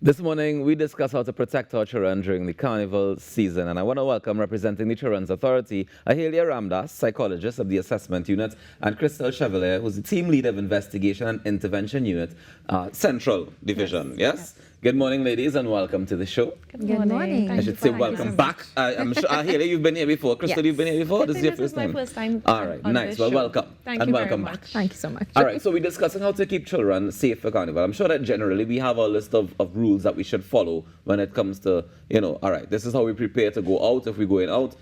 This morning, we discuss how to protect our children during the Carnival season, and I want to welcome representing the Children's Authority, Ahelia Ramdas, psychologist of the Assessment Unit, and Crystal Chevalier, who's the Team Lead of Investigation and Intervention Unit, Central Division. Yes? Good morning, ladies, and welcome to the show. Good morning. I should say welcome back. I'm sure, Ahelia, you've been here before. Crystal, Yes. you've been here before? This is your This is my first time All right, on nice. this Well, show. welcome. Thank and you welcome very back. much. Thank you so much. All right, so we're discussing how to keep children safe for Carnival. I'm sure that generally we have a list of rules that we should follow when it comes to, all right, this is how we prepare to go out if we're going out.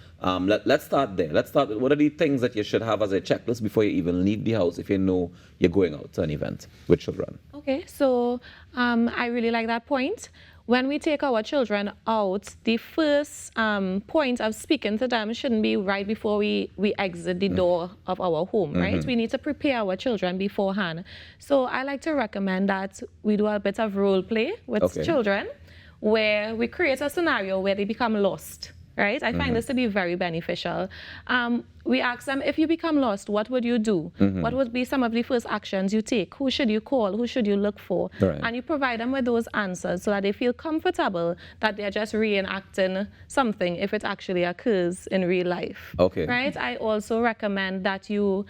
Let's start there. Let's start with what are the things that you should have as a checklist before you even leave the house if you know you're going out to an event with children. Okay, so I really like that point. When we take our children out, the first point of speaking to them shouldn't be right before we exit the door of our home, right? We need to prepare our children beforehand. So I like to recommend that we do a bit of role play with children where we create a scenario where they become lost. Right? I find this to be very beneficial. We ask them, if you become lost, what would you do? What would be some of the first actions you take? Who should you call? Who should you look for? Right. And you provide them with those answers so that they feel comfortable that they're just reenacting something if it actually occurs in real life. Okay. Right? I also recommend that you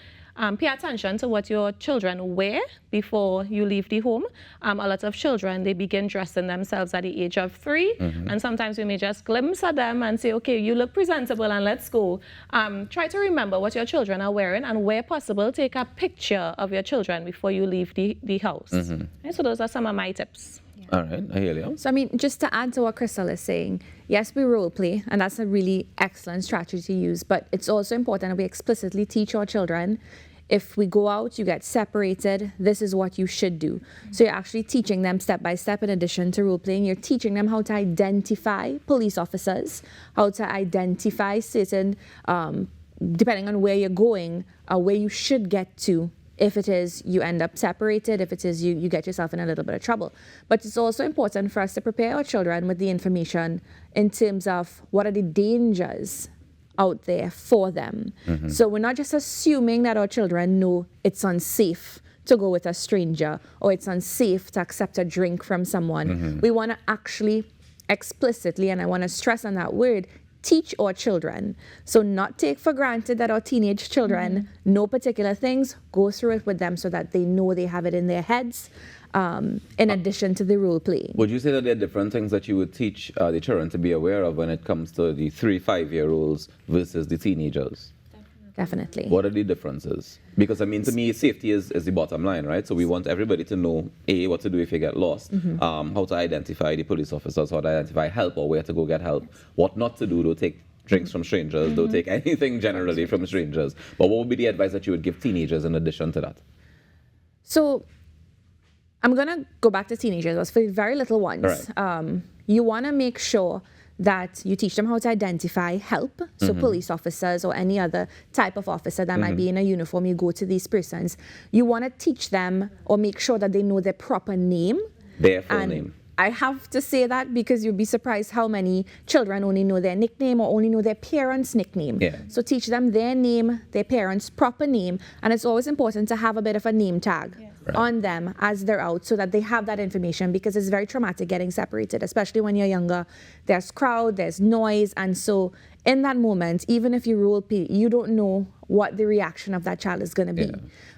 pay attention to what your children wear before you leave the home. A lot of children, they begin dressing themselves at the age of 3, and sometimes we may just glimpse at them and say, okay, you look presentable and let's go. Try to remember what your children are wearing, and where possible, take a picture of your children before you leave the house. Right, so those are some of my tips. All right, I hear you. So, I mean, just to add to what Crystal is saying, yes, we role play, and that's a really excellent strategy to use, but it's also important that we explicitly teach our children, if we go out, you get separated, this is what you should do. So you're actually teaching them step by step in addition to role playing. You're teaching them how to identify police officers, how to identify certain, depending on where you're going, where you should get to. If it is you end up separated, if it is you get yourself in a little bit of trouble. But it's also important for us to prepare our children with the information in terms of what are the dangers out there for them. So we're not just assuming that our children know it's unsafe to go with a stranger or it's unsafe to accept a drink from someone. We want to actually explicitly, and I want to stress on that word, teach our children. So not take for granted that our teenage children know particular things, go through it with them so that they know they have it in their heads, in addition to the role play. Would you say that there are different things that you would teach the children to be aware of when it comes to the 3-5-year-olds versus the teenagers? Definitely. What are the differences? Because, I mean, to me, safety is the bottom line, right? So we want everybody to know, A, what to do if you get lost, how to identify the police officers, how to identify help or where to go get help, what not to do, don't take drinks from strangers, don't take anything generally from strangers. But what would be the advice that you would give teenagers in addition to that? So I'm going to go back to teenagers. For the very little ones, Right. You want to make sure that you teach them how to identify help. So police officers or any other type of officer that might be in a uniform, you go to these persons. You want to teach them or make sure that they know their proper name. Their full name. I have to say that because you'd be surprised how many children only know their nickname or only know their parents' nickname. Yeah. So teach them their name, their parents' proper name, and it's always important to have a bit of a name tag on them as they're out so that they have that information, because it's very traumatic getting separated, especially when you're younger. There's crowd, there's noise, and so in that moment, even if you role play, you don't know what the reaction of that child is going to be. Yeah.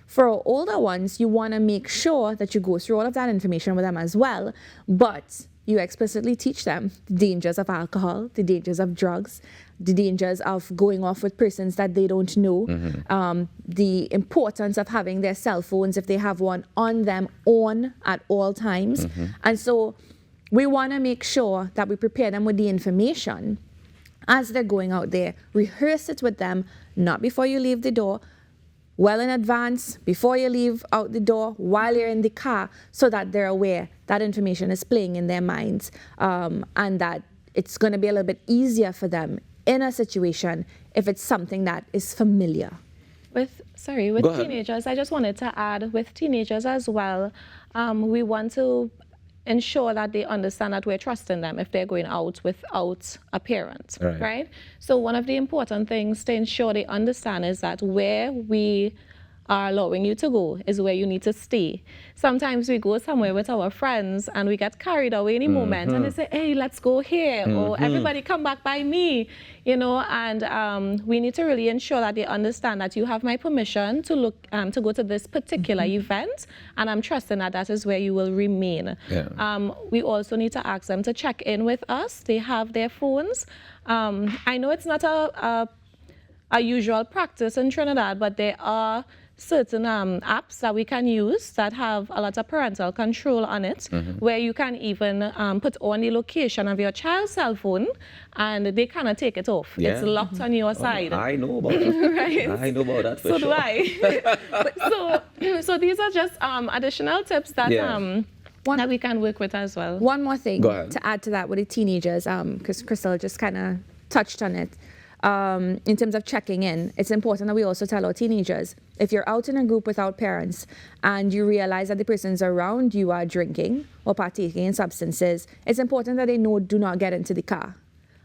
For our older ones, you want to make sure that you go through all of that information with them as well, but you explicitly teach them the dangers of alcohol, the dangers of drugs, the dangers of going off with persons that they don't know, the importance of having their cell phones, if they have one, on them at all times. And so we want to make sure that we prepare them with the information as they're going out there. Rehearse it with them, not before you leave the door, well in advance, before you leave out the door, while you're in the car, so that they're aware that information is playing in their minds, and that it's going to be a little bit easier for them in a situation if it's something that is familiar. With teenagers, I just wanted to add, with teenagers as well, we want to ensure that they understand that we're trusting them if they're going out without a parent, right? So one of the important things to ensure they understand is that where we are allowing you to go is where you need to stay. Sometimes we go somewhere with our friends and we get carried away in the moment and they say, hey, let's go here, or everybody come back by me, you know, and we need to really ensure that they understand that you have my permission to to go to this particular event, and I'm trusting that that is where you will remain. Yeah. We also need to ask them to check in with us. They have their phones. I know it's not a usual practice in Trinidad, but there are certain apps that we can use that have a lot of parental control on it, where you can even put on the location of your child's cell phone and they cannot take it off. Yeah. It's locked on your side. I know about that. Right? I know about that for So sure. do I. So these are just additional tips that that we can work with as well. One more thing Go ahead. to add to that with the teenagers, because Crystal just kind of touched on it. In terms of checking in, it's important that we also tell our teenagers, if you're out in a group without parents and you realize that the persons around you are drinking or partaking in substances, it's important that they know, do not get into the car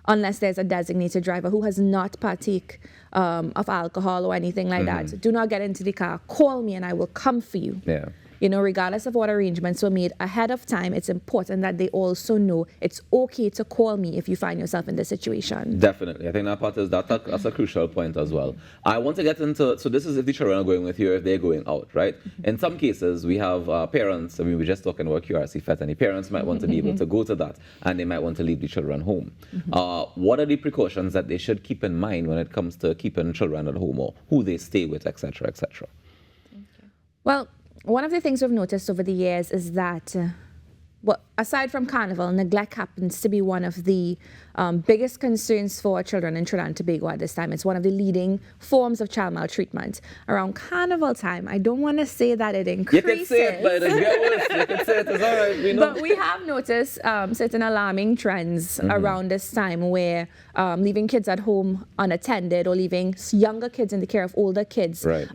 unless there's a designated driver who has not partake of alcohol or anything like that. Do not get into the car. Call me and I will come for you. Yeah. You know, regardless of what arrangements were made ahead of time, it's important that they also know it's okay to call me if you find yourself in this situation. Definitely. I think that part is that's a crucial point as well. I want to get into, so this is if the children are going with you, if they're going out, right? In some cases, we have parents, I mean, we're just talking about QRC FET, and the parents might want to be able to go to that, and they might want to leave the children home. What are the precautions that they should keep in mind when it comes to keeping children at home, or who they stay with, etc., etc.? Well, one of the things we've noticed over the years is that, aside from Carnival, neglect happens to be one of the biggest concerns for children in Trinidad and Tobago at this time. It's one of the leading forms of child maltreatment. Around Carnival time, I don't want to say that it increases. You can say it, but it get worse. You can say it, it's all right, we know. But we have noticed certain alarming trends around this time where leaving kids at home unattended or leaving younger kids in the care of older kids. Right.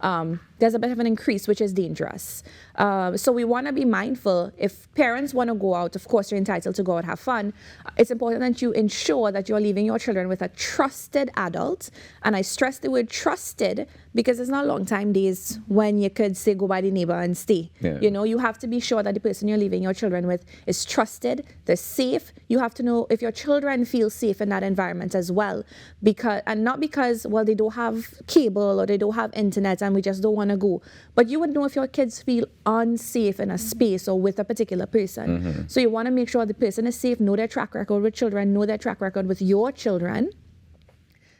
There's a bit of an increase, which is dangerous. So we want to be mindful. If parents want to go out, of course, you're entitled to go out, have fun. It's important that you ensure that you're leaving your children with a trusted adult. And I stress the word trusted because it's not long time days when you could say go by the neighbor and stay. Yeah. You know, you have to be sure that the person you're leaving your children with is trusted, they're safe. You have to know if your children feel safe in that environment as well. And not because, well, they don't have cable or they don't have internet and we just don't want to go. But you would know if your kids feel unsafe in a space or with a particular person. So you want to make sure the person is safe, know their track record with children, know their track record with your children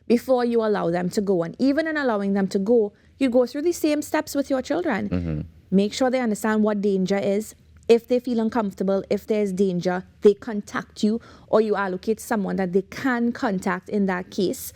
before you allow them to go. And even in allowing them to go, you go through the same steps with your children. Make sure they understand what danger is. If they feel uncomfortable, if there's danger, they contact you or you allocate someone that they can contact in that case,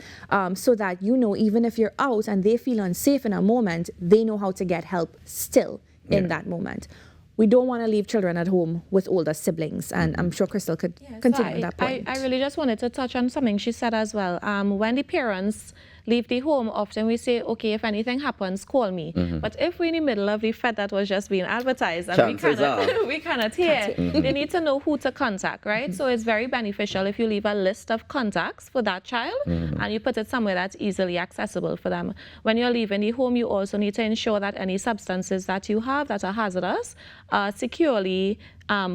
so that, you know, even if you're out and they feel unsafe in a moment, they know how to get help still in that moment. We don't want to leave children at home with older siblings, and I'm sure Crystal could continue on that point. I really just wanted to touch on something she said as well. When the parents leave the home, often we say, okay, if anything happens, call me. But if we're in the middle of the fete that was just being advertised and we cannot hear, they need to know who to contact, right? So it's very beneficial if you leave a list of contacts for that child and you put it somewhere that's easily accessible for them. When you're leaving the home, you also need to ensure that any substances that you have that are hazardous are securely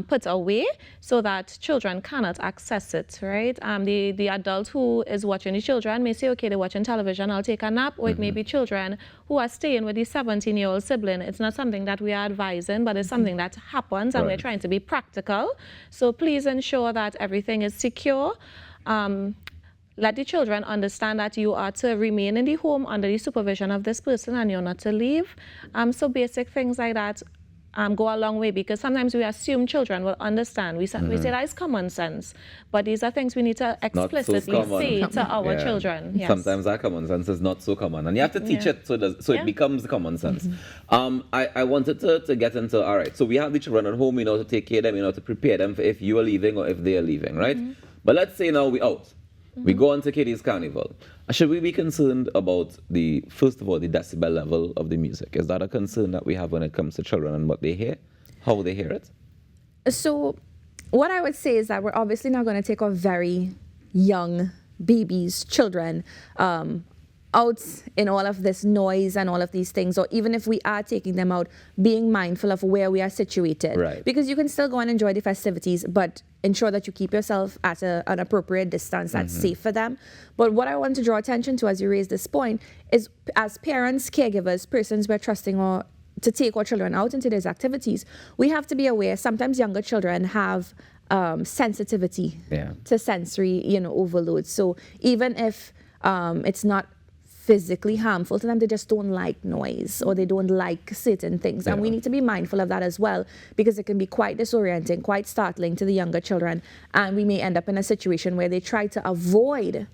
put away so that children cannot access it, right? The adult who is watching the children may say, okay, they're watching television, I'll take a nap, or it may be children who are staying with the 17-year-old sibling. It's not something that we are advising, but it's something that happens, and we're trying to be practical. So please ensure that everything is secure. Let the children understand that you are to remain in the home under the supervision of this person and you're not to leave. So basic things like that go a long way, because sometimes we assume children will understand. We say that is common sense, but these are things we need to explicitly say to our children. Yes. Sometimes our common sense is not so common, and you have to teach it so it becomes common sense. I wanted to get into, all right, so we have the children at home, we know to take care of them, we know to prepare them for if you are leaving or if they are leaving, right? But let's say now we're out. We go on to Katie's Carnival. Should we be concerned about first of all, the decibel level of the music? Is that a concern that we have when it comes to children and what they hear, how they hear it? So what I would say is that we're obviously not going to take our very young babies, children, out in all of this noise and all of these things, or even if we are taking them out, being mindful of where we are situated. Right. Because you can still go and enjoy the festivities, but ensure that you keep yourself at an appropriate distance that's safe for them. But what I want to draw attention to as you raise this point is, as parents, caregivers, persons we're trusting or to take our children out into these activities, we have to be aware sometimes younger children have sensitivity to sensory, overload. So even if it's not physically harmful to them, they just don't like noise or they don't like certain things. And we need to be mindful of that as well, because it can be quite disorienting, quite startling to the younger children. And we may end up in a situation where they try to avoid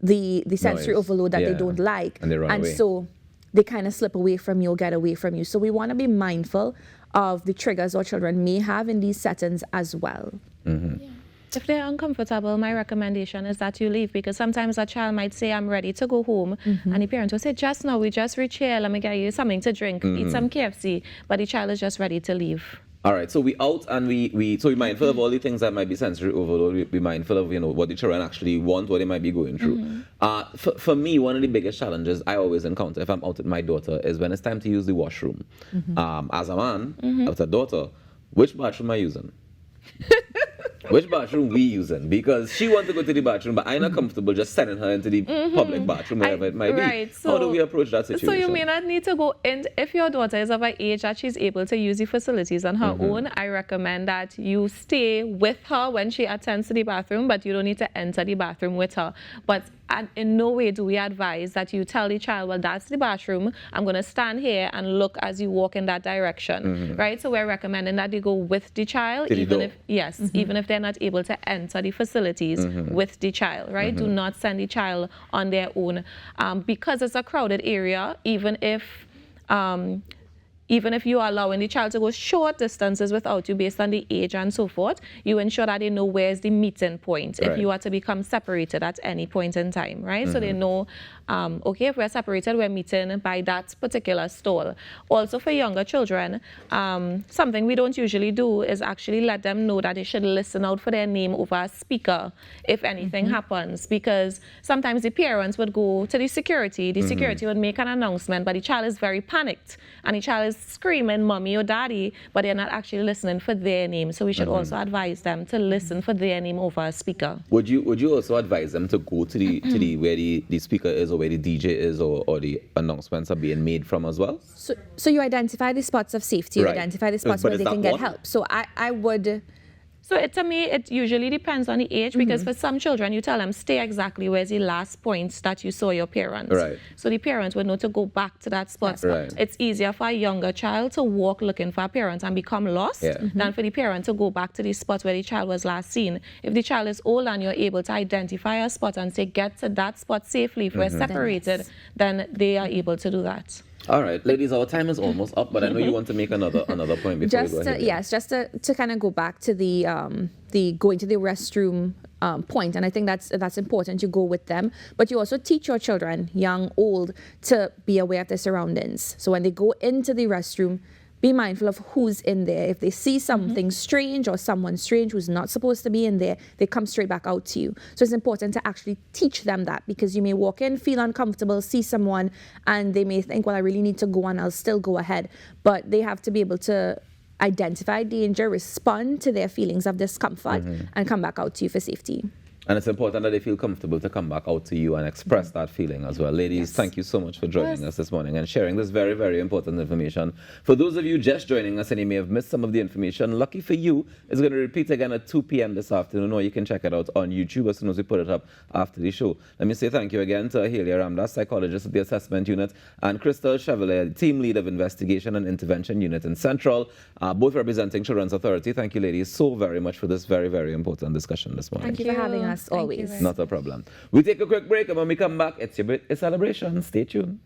the sensory overload that they don't like. And they run away. So they kind of slip away from you or get away from you. So we want to be mindful of the triggers our children may have in these settings as well. If they're uncomfortable, my recommendation is that you leave, because sometimes a child might say, I'm ready to go home. And the parent will say, just now, we just reached here, let me get you something to drink, eat some KFC. But the child is just ready to leave. All right, so we out and we mindful of all the things that might be sensory overload. We be mindful of what the children actually want, what they might be going through. For me, one of the biggest challenges I always encounter if I'm out with my daughter is when it's time to use the washroom. As a man with a daughter, which bathroom am I using? Which bathroom we using? Because she wants to go to the bathroom, but I'm not comfortable just sending her into the public bathroom, wherever it might be. So, how do we approach that situation? So you may not need to go in. If your daughter is of an age that she's able to use the facilities on her own, I recommend that you stay with her when she attends to the bathroom, but you don't need to enter the bathroom with her. But in no way do we advise that you tell the child, well, that's the bathroom, I'm going to stand here and look as you walk in that direction, right? So we're recommending that you go with the child, even if they're not able to enter the facilities with the child, right? Do not send the child on their own, because it's a crowded area. Even if you are allowing the child to go short distances without you based on the age and so forth, you ensure that they know where's the meeting point if you are to become separated at any point in time, right? So they know, okay, if we're separated, we're meeting by that particular stall. Also for younger children, something we don't usually do is actually let them know that they should listen out for their name over a speaker if anything happens, because sometimes the parents would go to the security would make an announcement, but the child is very panicked and the child is screaming mommy or daddy, but they're not actually listening for their name. So we should also advise them to listen for their name over a speaker. Would you also advise them to go to the where the speaker is or where the DJ is or the announcements are being made from as well? So you identify the spots of safety, you identify the spots where they can get help. So I would... So to me, it usually depends on the age, because for some children, you tell them, stay exactly where's the last point that you saw your parents. Right. So the parents would know to go back to that spot. Right. It's easier for a younger child to walk looking for a parent and become lost than for the parent to go back to the spot where the child was last seen. If the child is old and you're able to identify a spot and say, get to that spot safely, if we're separated, then they are able to do that. All right, ladies, our time is almost up, but I know you want to make another point before we go ahead. Yes, just to kind of go back to the going to the restroom point, and I think that's important. You go with them, but you also teach your children, young, old, to be aware of their surroundings. So when they go into the restroom, be mindful of who's in there. If they see something strange or someone strange who's not supposed to be in there, they come straight back out to you. So it's important to actually teach them that, because you may walk in, feel uncomfortable, see someone, and they may think, well, I really need to go and I'll still go ahead. But they have to be able to identify danger, respond to their feelings of discomfort, and come back out to you for safety. And it's important that they feel comfortable to come back out to you and express that feeling as well. Ladies, thank you so much for joining us this morning and sharing this very, very important information. For those of you just joining us and you may have missed some of the information, lucky for you, it's going to repeat again at 2 p.m. this afternoon, or you can check it out on YouTube as soon as we put it up after the show. Let me say thank you again to Ahelia Ramdas, psychologist at the Assessment Unit, and Crystal Chevalier, team lead of Investigation and Intervention Unit in Central, both representing Children's Authority. Thank you, ladies, so very much for this very, very important discussion this morning. Thank you for having us always. Not a problem. We take a quick break, and when we come back, it's your birthday celebration. Stay tuned.